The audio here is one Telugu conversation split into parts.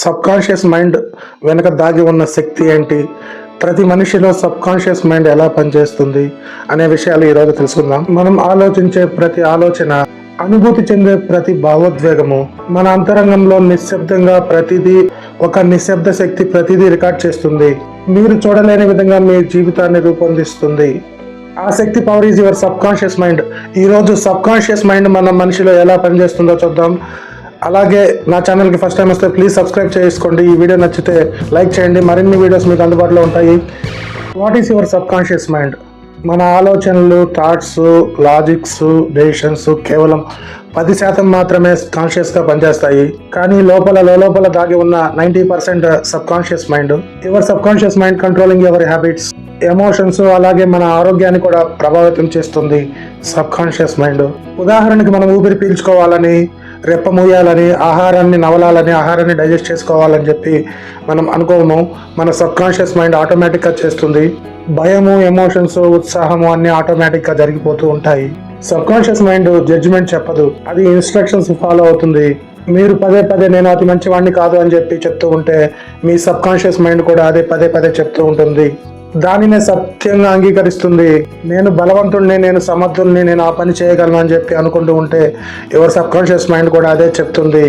సబ్ కాన్షియస్ మైండ్ వెనక దాగి ఉన్న శక్తి ఏంటి, ప్రతి మనిషిలో సబ్ కాన్షియస్ మైండ్ ఎలా పనిచేస్తుంది అనే విషయాలు ఈరోజు తెలుసుకుందాం. మనం ఆలోచించే ప్రతి ఆలోచన, అనుభూతి చెందే ప్రతి భావోద్వేగము మన అంతరంగంలో నిశ్శబ్దంగా ప్రతిదీ ఒక నిశ్శబ్ద శక్తి ప్రతిదీ రికార్డ్ చేస్తుంది. మీరు చూడలేని విధంగా మీ జీవితాన్ని రూపొందిస్తుంది. ఆ శక్తి power is your subconscious mind. ఈరోజు సబ్ కాన్షియస్ మైండ్ మన మనిషిలో ఎలా పనిచేస్తుందో చూద్దాం. అలాగే నా ఛానల్కి ఫస్ట్ టైం వస్తే ప్లీజ్ సబ్స్క్రైబ్ చేసుకోండి. ఈ వీడియో నచ్చితే లైక్ చేయండి. మరిన్ని వీడియోస్ మీకు అందుబాటులో ఉంటాయి. What is your subconscious mind? మన ఆలోచనలు, థాట్స్, లాజిక్స్, డెసిషన్స్ కేవలం 10% మాత్రమే కాన్షియస్గా పనిచేస్తాయి. కానీ లోపల దాగి ఉన్న 90% sub conscious mind. Your subconscious mind controlling your habits, emotions, అలాగే మన ఆరోగ్యాన్ని కూడా ప్రభావితం చేస్తుంది సబ్ కాన్షియస్ మైండ్. ఉదాహరణకి మనం ఊపిరి పీల్చుకోవాలని, రెప్ప మూయాలని, ఆహారాన్ని నవలాలని, ఆహారాన్ని డైజెస్ట్ చేసుకోవాలని చెప్పి మనం అనుకోము. మన సబ్ కాన్షియస్ మైండ్ ఆటోమేటిక్గా చేస్తుంది. భయము, ఎమోషన్స్, ఉత్సాహము అన్ని ఆటోమేటిక్గా జరిగిపోతూ ఉంటాయి. సబ్ కాన్షియస్ మైండ్ జడ్జిమెంట్ చెప్పదు, అది ఇన్స్ట్రక్షన్స్ ఫాలో అవుతుంది. మీరు పదే నేను అతి మంచివాడిని కాదు అని చెప్పి చెప్తూ ఉంటే మీ సబ్ కాన్షియస్ మైండ్ కూడా అదే పదే చెప్తూ ఉంటుంది. దానినే సత్యంగా అంగీకరిస్తుంది. నేను బలవంతుడిని, నేను సమర్థుల్ని, నేను ఆ పని చేయగలను అని చెప్పి అనుకుంటూ ఉంటే యువర్ సబ్ కాన్షియస్ మైండ్ కూడా అదే చెప్తుంది.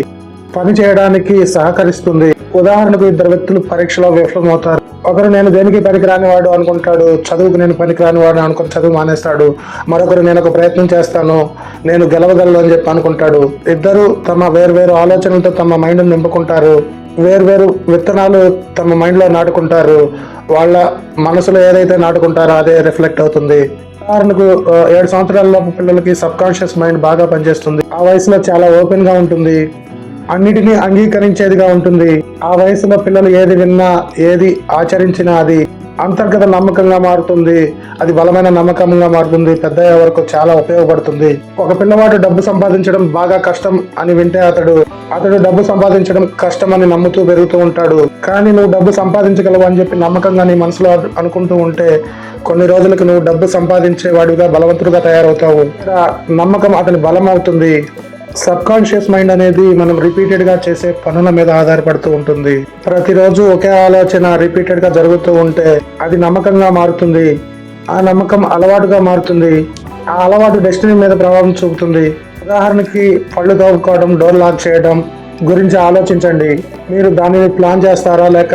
పని చేయడానికి సహకరిస్తుంది. ఉదాహరణకు 2 వ్యక్తులు పరీక్షలో విఫలమవుతారు. ఒకరు నేను దేనికి పనికిరాని వాడు అనుకుంటాడు, చదువుకు నేను పనికిరాని వాడు అనుకుని చదువు మానేస్తాడు. మరొకరు నేను ఒక ప్రయత్నం చేస్తాను, నేను గెలవగలను అని చెప్పి అనుకుంటాడు. ఇద్దరు తమ వేర్వేరు ఆలోచనలతో తమ మైండ్ నింపుకుంటారు. వేర్వేరు విత్తనాలు తమ మైండ్లో నాటుకుంటారు. వాళ్ళ మనసులో ఏదైతే నాటుకుంటారో అదే రిఫ్లెక్ట్ అవుతుంది. ఉదాహరణకు 7 సంవత్సరాల పిల్లలకి సబ్ కాన్షియస్ మైండ్ బాగా పనిచేస్తుంది. ఆ వయసులో చాలా ఓపెన్ గా ఉంటుంది, అన్నిటినీ అంగీకరించేదిగా ఉంటుంది. ఆ వయసులో పిల్లలు ఏది విన్నా, ఏది ఆచరించినా అది అంతర్గత నమ్మకంగా మారుతుంది. అది బలమైన నమ్మకంగా మారుతుంది. పెద్దయ్యే వరకు చాలా ఉపయోగపడుతుంది. ఒక పిల్లవాడు డబ్బు సంపాదించడం బాగా కష్టం అని వింటే అతడు డబ్బు సంపాదించడం కష్టం అని నమ్ముతూ పెరుగుతూ ఉంటాడు. కానీ నువ్వు డబ్బు సంపాదించగలవు అని చెప్పి నమ్మకంగా నీ మనసులో అనుకుంటూ ఉంటే కొన్ని రోజులకు నువ్వు డబ్బు సంపాదించే వాడిగా, బలవంతుడిగా తయారవుతావు. నమ్మకం అతని బలం అవుతుంది. సబ్ కాన్షియస్ మైండ్ అనేది మనం రిపీటెడ్ గా చేసే పనుల మీద ఆధారపడుతూ ఉంటుంది. ప్రతిరోజు ఒకే ఆలోచన రిపీటెడ్ గా జరుగుతూ ఉంటే అది నమ్మకంగా మారుతుంది. ఆ నమ్మకం అలవాటుగా మారుతుంది. ఆ అలవాటు డెస్టినీ మీద ప్రభావం చూపుతుంది. ఉదాహరణకి పళ్ళు తవ్వుకోవడం, డోర్ లాక్ చేయడం గురించి ఆలోచించండి. మీరు దానిని ప్లాన్ చేస్తారా, లేక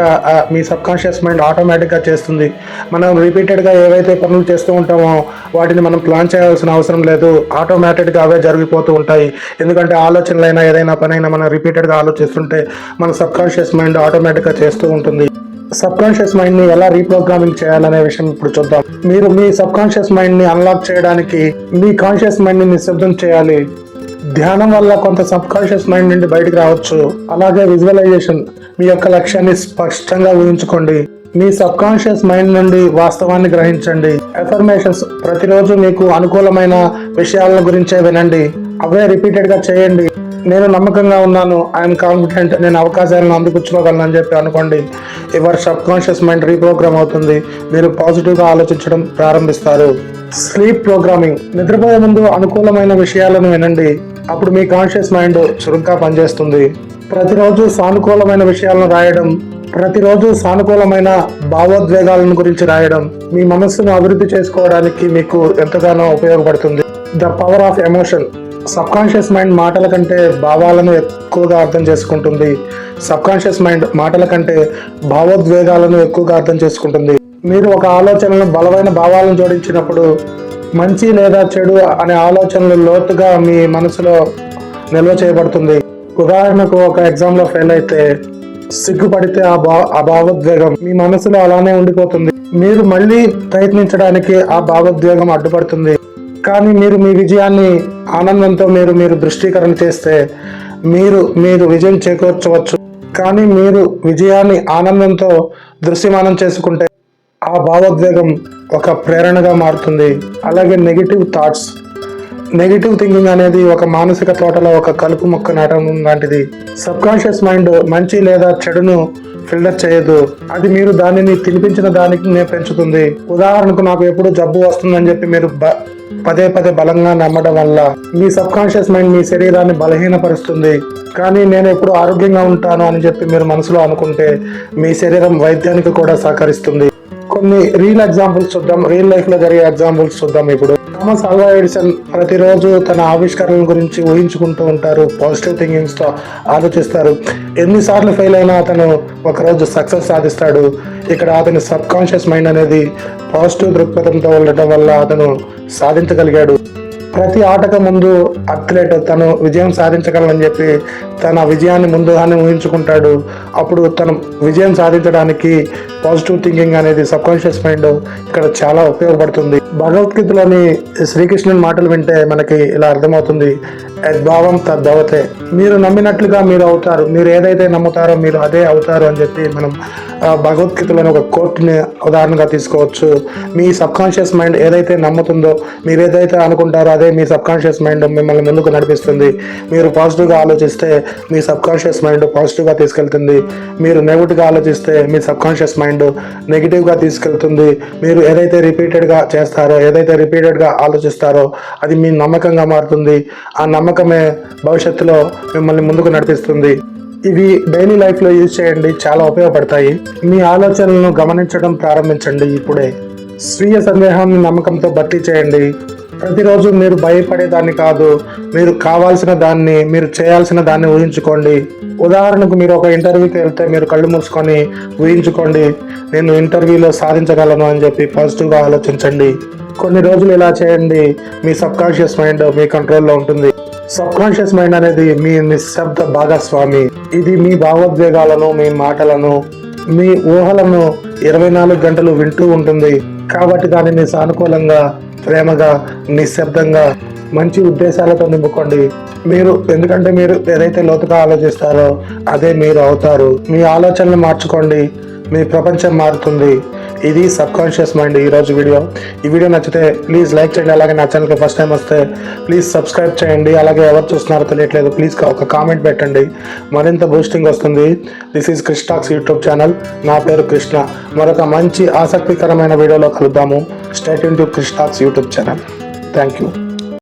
మీ సబ్ కాన్షియస్ మైండ్ ఆటోమేటిక్గా చేస్తుంది? మనం రిపీటెడ్గా ఏవైతే పనులు చేస్తూ ఉంటామో వాటిని మనం ప్లాన్ చేయాల్సిన అవసరం లేదు. ఆటోమేటిక్గా అవే జరిగిపోతూ ఉంటాయి. ఎందుకంటే ఆలోచనలైనా ఏదైనా పనైనా మనం రిపీటెడ్గా ఆలోచిస్తుంటే మన సబ్ కాన్షియస్ మైండ్ ఆటోమేటిక్గా చేస్తూ ఉంటుంది. సబ్ కాన్షియస్ మైండ్ని ఎలా రీప్రోగ్రామింగ్ చేయాలనే విషయం ఇప్పుడు చూద్దాం. మీరు మీ సబ్ కాన్షియస్ మైండ్ని అన్లాక్ చేయడానికి మీ కాన్షియస్ మైండ్ని నిశ్శబ్దం చేయాలి. ధ్యానం వల్ల కొంత సబ్ కాన్షియస్ మైండ్ నుండి బయటకు రావచ్చు. అలాగే విజువలైజేషన్, మీ యొక్క లక్ష్యాన్ని స్పష్టంగా ఊహించుకోండి. మీ సబ్ కాన్షియస్ మైండ్ నుండి వాస్తవాన్ని గ్రహించండి. అఫర్మేషన్స్, ప్రతిరోజు మీకు అనుకూలమైన విషయాల గురించే వినండి. అవే రిపీటెడ్ గా చేయండి. నేను నమ్మకంగా ఉన్నాను, ఐఎమ్ కాన్ఫిడెంట్, నేను అవకాశాలను అందిపుచ్చుకోగలను అని చెప్పి అనుకోండి. Your subconscious mind reprogram అవుతుంది. మీరు పాజిటివ్గా ఆలోచించడం ప్రారంభిస్తారు. స్లీప్ ప్రోగ్రామింగ్, నిద్రపోయే ముందు అనుకూలమైన విషయాలను వినండి. అప్పుడు మీ కాన్షియస్ మైండ్ చురుగ్గా పనిచేస్తుంది. ప్రతిరోజు సానుకూలమైన విషయాలను రాయడం, ప్రతిరోజు సానుకూలమైన భావోద్వేగాలను గురించి రాయడం మీ మనస్సును అభివృద్ధి చేసుకోవడానికి మీకు ఎంతగానో ఉపయోగపడుతుంది. The power of emotion, sub conscious mind మాటల కంటే భావాలను ఎక్కువగా అర్థం చేసుకుంటుంది. సబ్ కాన్షియస్ మైండ్ మాటల కంటే భావోద్వేగాలను ఎక్కువగా అర్థం చేసుకుంటుంది. మీరు ఒక ఆలోచనలను బలమైన భావాలను జోడించినప్పుడు మంచి లేదా చెడు అనే ఆలోచనలు లోతుగా మీ మనసులో నిల్వ చేయబడుతుంది. ఉదాహరణకు ఒక ఎగ్జామ్లో ఫెయిల్ అయితే సిగ్గుపడితే ఆ భావోద్వేగం మీ మనసులో అలానే ఉండిపోతుంది. మీరు మళ్ళీ ప్రయత్నించడానికి ఆ భావోద్వేగం అడ్డుపడుతుంది. కానీ మీరు మీ విజయాన్ని ఆనందంతో మీరు దృష్టీకరణ చేస్తే మీరు విజయం చేకూర్చవచ్చు. కానీ మీరు విజయాన్ని ఆనందంతో దృశ్యమానం చేసుకుంటే ఆ భావోద్వేగం ఒక ప్రేరణగా మారుతుంది. అలాగే నెగిటివ్ థాట్స్, నెగిటివ్ థింకింగ్ అనేది ఒక మానసిక తోటలో ఒక కలుపు మొక్క నాటడం లాంటిది. సబ్ కాన్షియస్ మైండ్ మంచి లేదా చెడును ఫిల్టర్ చేయదు. అది మీరు దానిని తినిపించిన దానికి పెంచుతుంది. ఉదాహరణకు నాకు ఎప్పుడు జబ్బు వస్తుందని చెప్పి మీరు పదే పదే బలంగా నమ్మడం వల్ల మీ సబ్ కాన్షియస్ మైండ్ మీ శరీరాన్ని బలహీనపరుస్తుంది. కానీ నేను ఎప్పుడు ఆరోగ్యంగా ఉంటాను అని చెప్పి మీరు మనసులో అనుకుంటే మీ శరీరం వైద్యానికి కూడా సహకరిస్తుంది. కొన్ని రియల్ లైఫ్ లో జరిగే ఎగ్జాంపుల్స్ చూద్దాం. ఇప్పుడు థామస్ ఆల్వా ఎడిసన్ ప్రతిరోజు తన ఆవిష్కరణల గురించి ఊహించుకుంటూ ఉంటారు. పాజిటివ్ థింకింగ్స్ తో ఆలోచిస్తారు. ఎన్నిసార్లు ఫెయిల్ అయినా అతను ఒకరోజు సక్సెస్ సాధిస్తాడు. ఇక్కడ అతని సబ్ కాన్షియస్ మైండ్ అనేది పాజిటివ్ దృక్పథంతో ఉండటం వల్ల అతను సాధించగలిగాడు. ప్రతి ఆటకు ముందు అథ్లెట్ తను విజయం సాధించగలనని చెప్పి తన విజయాన్ని ముందుగానే ఊహించుకుంటాడు. అప్పుడు తను విజయం సాధించడానికి పాజిటివ్ థింకింగ్ అనేది సబ్ కాన్షియస్ మైండ్ ఇక్కడ చాలా ఉపయోగపడుతుంది. భగవద్గీతలోని శ్రీకృష్ణుని మాటలు వింటే మనకి ఇలా అర్థమవుతుంది. యద్భావం తద్భవతే. మీరు నమ్మినట్లుగా మీరు అవుతారు. మీరు ఏదైతే నమ్ముతారో మీరు అదే అవుతారు అని చెప్పి మనం భగవద్గీతలోని ఒక కోట్ని ఉదాహరణగా తీసుకోవచ్చు. మీ సబ్ కాన్షియస్ మైండ్ ఏదైతే నమ్ముతుందో, మీరు ఏదైతే అనుకుంటారో అదే మీ సబ్ కాన్షియస్ మైండ్ మిమ్మల్ని ముందుకు నడిపిస్తుంది. మీరు పాజిటివ్గా ఆలోచిస్తే మీ సబ్ కాన్షియస్ మైండ్ పాజిటివ్గా తీసుకెళ్తుంది. మీరు నెగిటివ్గా ఆలోచిస్తే మీ సబ్ కాన్షియస్ మైండ్ నెగిటివ్గా తీసుకెళ్తుంది. మీరు ఏదైతే రిపీటెడ్గా చేస్తారో, ఏదైతే రిపీటెడ్గా ఆలోచిస్తారో అది మీ నమ్మకంగా మారుతుంది. ఆ నమ్మకమే భవిష్యత్తులో మిమ్మల్ని ముందుకు నడిపిస్తుంది. ఇవి డైలీ లైఫ్లో యూజ్ చేయండి, చాలా ఉపయోగపడతాయి. మీ ఆలోచనలను గమనించడం ప్రారంభించండి. ఇప్పుడే స్వీయ సందేహాన్ని నమ్మకంతో భర్తీ చేయండి. ప్రతిరోజు మీరు భయపడేదాన్ని కాదు, మీరు కావాల్సిన దాన్ని, మీరు చేయాల్సిన దాన్ని ఊహించుకోండి. ఉదాహరణకు మీరు ఒక ఇంటర్వ్యూకి వెళ్తే మీరు కళ్ళు మూసుకొని ఊహించుకోండి, నేను ఇంటర్వ్యూలో సాధించగలను అని చెప్పి పాజిటివ్గా ఆలోచించండి. కొన్ని రోజులు ఇలా చేయండి. మీ సబ్ కాన్షియస్ మైండ్ మీ కంట్రోల్లో ఉంటుంది. సబ్ కాన్షియస్ మైండ్ అనేది మీ నిశ్శబ్ద భాగస్వామి. ఇది మీ భావోద్వేగాలను, మీ మాటలను, మీ ఊహలను 24 గంటలు వింటూ ఉంటుంది. కాబట్టి దానిని సానుకూలంగా, ప్రేమగా, నిశ్శబ్దంగా, మంచి ఉద్దేశాలతో నింపుకోండి. ఎందుకంటే మీరు ఏదైతే లోతుగా ఆలోచిస్తారో అదే మీరు అవుతారు. మీ ఆలోచనలు మార్చుకోండి, మీ ప్రపంచం మారుతుంది. ఇది సబ్ కాన్షియస్ మైండ్ ఈరోజు వీడియో. ఈ వీడియో నచ్చితే ప్లీజ్ లైక్ చేయండి. అలాగే నా ఛానల్కి ఫస్ట్ టైం వస్తే ప్లీజ్ సబ్స్క్రైబ్ చేయండి. అలాగే ఎవరు చూస్తున్నారో తెలియట్లేదు, ప్లీజ్ ఒక కామెంట్ పెట్టండి, మరింత బూస్టింగ్ వస్తుంది. This is Krish talks YouTube channel. నా పేరు కృష్ణ. మరొక మంచి ఆసక్తికరమైన వీడియోలో కలుద్దాము. Stay tune to Krish talks YouTube channel. Thank you.